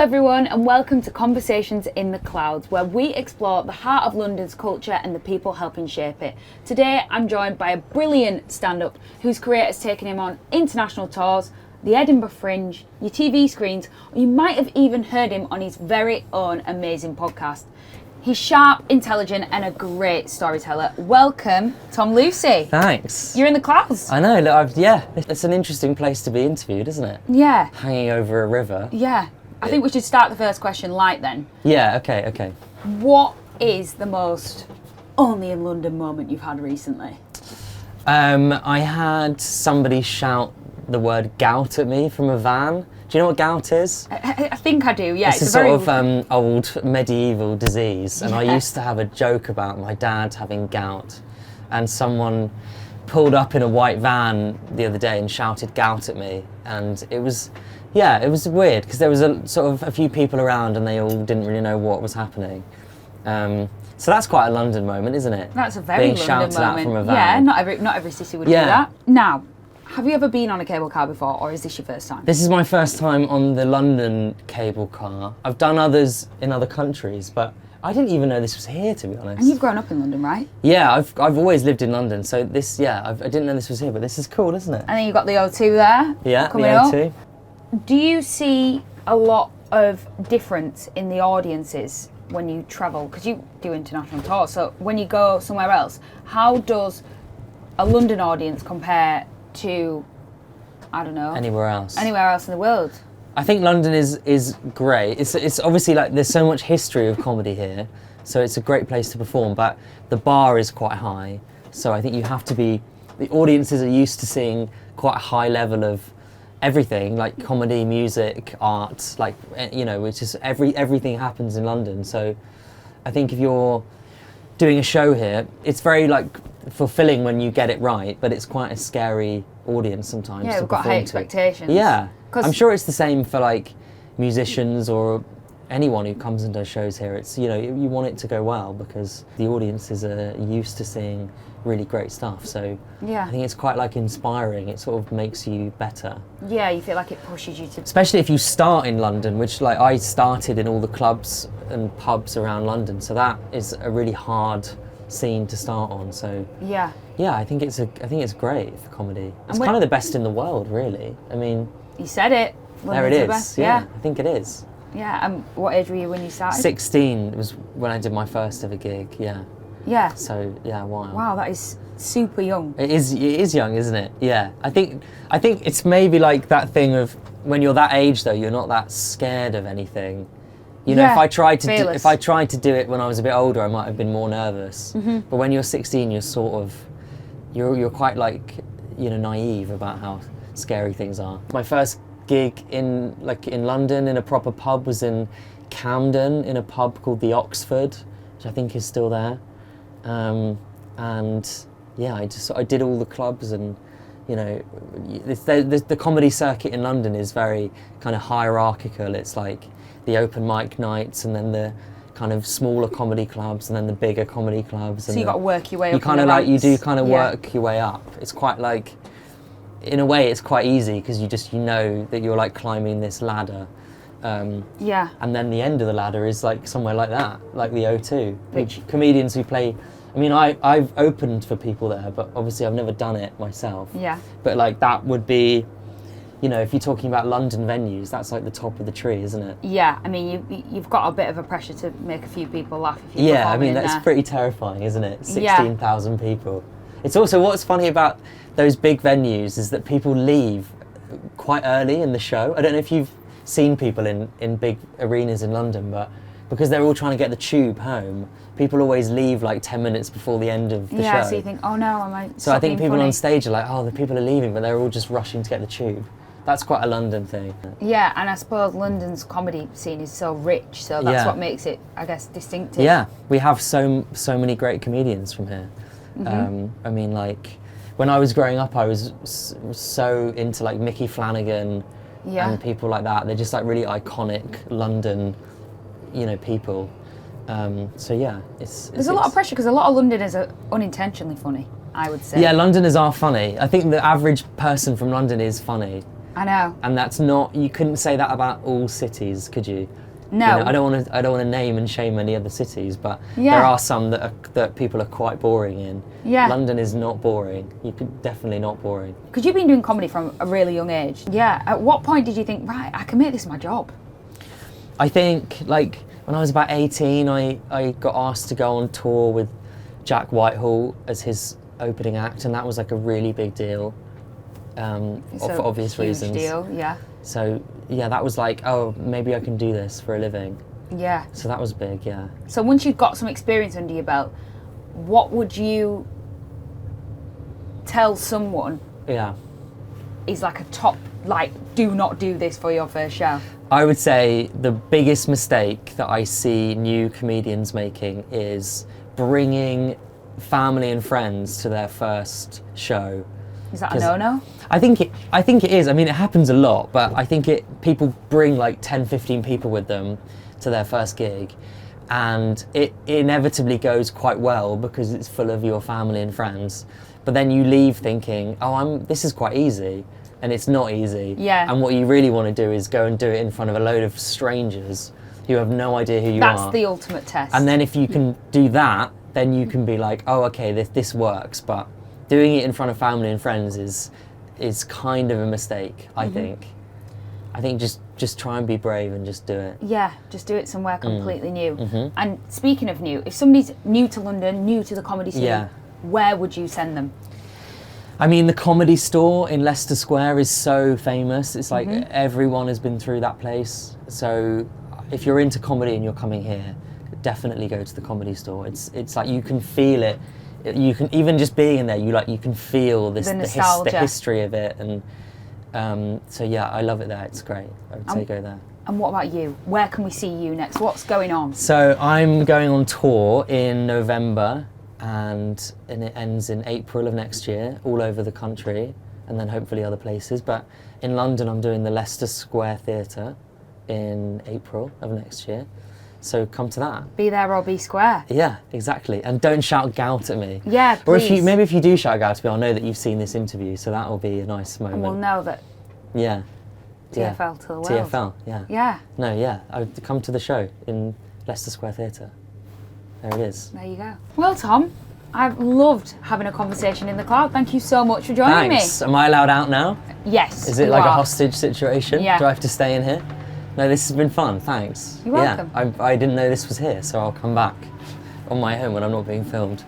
everyone, and welcome to Conversations in the Clouds, where we explore the heart of London's culture and the people helping shape it. Today I'm joined by a brilliant stand-up whose career has taken him on international tours, the Edinburgh Fringe, your TV screens, or you might have even heard him on his very own amazing podcast. He's sharp, intelligent, and a great storyteller. Welcome, Tom Lucy. Thanks. You're in the clouds. I know, look, it's an interesting place to be interviewed, isn't it? Yeah. Hanging over a river. Yeah. I think we should start the first question light then. Yeah, okay. What is the most only in London moment you've had recently? I had somebody shout the word gout at me from a van. Do you know what gout is? I think I do, yeah. It's a sort of old medieval disease, and I used to have a joke about my dad having gout, and someone pulled up in a white van the other day and shouted gout at me, and it was weird because there was a few people around and they all didn't really know what was happening. So that's quite a London moment, isn't it? That's a very Being London shouted moment. at from a van. Yeah, not every city would do that. Now, have you ever been on a cable car before, or is this your first time? This is my first time on the London cable car. I've done others in other countries, but I didn't even know this was here, to be honest. And you've grown up in London, right? Yeah, I've always lived in London, so this, I didn't know this was here, but this is cool, isn't it? And then you've got the O2 there. Yeah, coming the O2. Up. Do you see a lot of difference in the audiences when you travel? Because you do international tours, so when you go somewhere else, how does a London audience compare to, I don't know, anywhere else in the world? I think London is great. It's obviously like there's so much history of comedy here, so it's a great place to perform, but the bar is quite high, so I think you have to be, the audiences are used to seeing quite a high level of everything, like comedy, music, art, like, which is everything happens in London. So I think if you're doing a show here, it's very like fulfilling when you get it right, but it's quite a scary audience sometimes. Yeah, we've got high expectations. Yeah, I'm sure it's the same for like musicians or anyone who comes and does shows here. It's, you want it to go well because the audiences are used to seeing really great stuff. So I think it's quite like inspiring. It sort of makes you better. Yeah, you feel like it pushes you to... Especially if you start in London, which like I started in all the clubs and pubs around London. So that is a really hard scene to start on. So yeah, I think it's great for comedy. It's kind of the best in the world, really. I mean, you said it. There it is. Yeah, I think it is. Yeah, and what age were you when you started? 16 was when I did my first ever gig, yeah. Yeah. So, yeah, wow. Wow, that is super young. It is young, isn't it? Yeah. I think it's maybe like that thing of when you're that age though, you're not that scared of anything. If I tried to do it when I was a bit older, I might have been more nervous. Mm-hmm. But when you're 16, you're sort of you're quite like, naive about how scary things are. My first gig in London in a proper pub was in Camden in a pub called the Oxford, which I think is still there. And yeah, I did all the clubs, and the comedy circuit in London is very kind of hierarchical. It's like the open mic nights, and then the kind of smaller comedy clubs, and then the bigger comedy clubs. So you got to work your way up. You kind of like work your way up. It's quite like, in a way, it's quite easy because you know that you're like climbing this ladder. And then the end of the ladder is like somewhere like that, like the O2. Which comedians who play, I mean, I've opened for people there, but obviously I've never done it myself. Yeah. But like that would be, if you're talking about London venues, that's like the top of the tree, isn't it? Yeah, I mean, you've got a bit of a pressure to make a few people laugh if you I mean, that's pretty terrifying, isn't it? 16,000 people. It's also, what's funny about those big venues is that people leave quite early in the show. I don't know if you've seen people in big arenas in London, but because they're all trying to get the tube home, people always leave like 10 minutes before the end of the show. Yeah, so you think, oh no, am I... So I think people on stage are like, oh, the people are leaving, but they're all just rushing to get the tube. That's quite a London thing. Yeah, and I suppose London's comedy scene is so rich, so that's what makes it, I guess, distinctive. Yeah, we have so many great comedians from here. Mm-hmm. I mean, like, when I was growing up, I was so into like Mickey Flanagan and people like that. They're just like really iconic London, people. So yeah, there's a lot of pressure because a lot of Londoners are unintentionally funny, I would say. Yeah, Londoners are funny. I think the average person from London is funny. I know. And that's not, you couldn't say that about all cities, could you? No. You know, I don't want to name and shame any other cities, but Yeah. there are some that people are quite boring in. Yeah. London is not boring. You could definitely not boring. Because you've been doing comedy from a really young age. Yeah. At what point did you think, right, I can make this my job? I think, like, when I was about 18, I got asked to go on tour with Jack Whitehall as his opening act, and that was like a really big deal, for obvious huge reasons. Deal. Yeah. So yeah, that was like, oh, maybe I can do this for a living. Yeah. So that was big, yeah. So once you've got some experience under your belt, what would you tell someone Yeah. is like a top, like, do not do this for your first show? I would say the biggest mistake that I see new comedians making is bringing family and friends to their first show. Is that a 'Cause no-no? I think it is. I mean, it happens a lot, but I think people bring like 10, 15 people with them to their first gig, and it inevitably goes quite well because it's full of your family and friends. But then you leave thinking, oh, this is quite easy, and it's not easy. Yeah. And what you really want to do is go and do it in front of a load of strangers who have no idea who you are. That's the ultimate test. And then if you can do that, then you can be like, oh, okay, this works. But doing it in front of family and friends is kind of a mistake, I think. I think just try and be brave and just do it. Yeah, just do it somewhere completely new. Mhm. And speaking of new, if somebody's new to London, new to the comedy scene, Yeah. where would you send them? I mean, the Comedy Store in Leicester Square is so famous. It's like everyone has been through that place. So if you're into comedy and you're coming here, definitely go to the Comedy Store. It's like you can feel it. You can, even just being in there, you can feel this The the nostalgia. history of it, and so yeah, I love it there. It's great. I would say go there. And what about you? Where can we see you next? What's going on? So I'm going on tour in November, and it ends in April of next year, all over the country, and then hopefully other places. But in London, I'm doing the Leicester Square Theatre in April of next year. So come to that. Be there or be square. Yeah, exactly. And don't shout gout at me. Yeah, Or please. if you do shout gout at me, I'll know that you've seen this interview, so that will be a nice moment. And we'll know that Yeah. Yeah. TFL to the world. TFL, yeah. Yeah, No, yeah. I would come to the show in Leicester Square Theatre. There it is. there you go. Well, Tom, I've loved having a conversation in the cloud. Thank you so much for joining Thanks. Am I allowed out now? me. Yes. Is it you like a are. hostage situation? Yeah. Do I have to stay in here? No, this has been fun. Thanks. You're welcome. Yeah, I didn't know this was here, so I'll come back on my own when I'm not being filmed.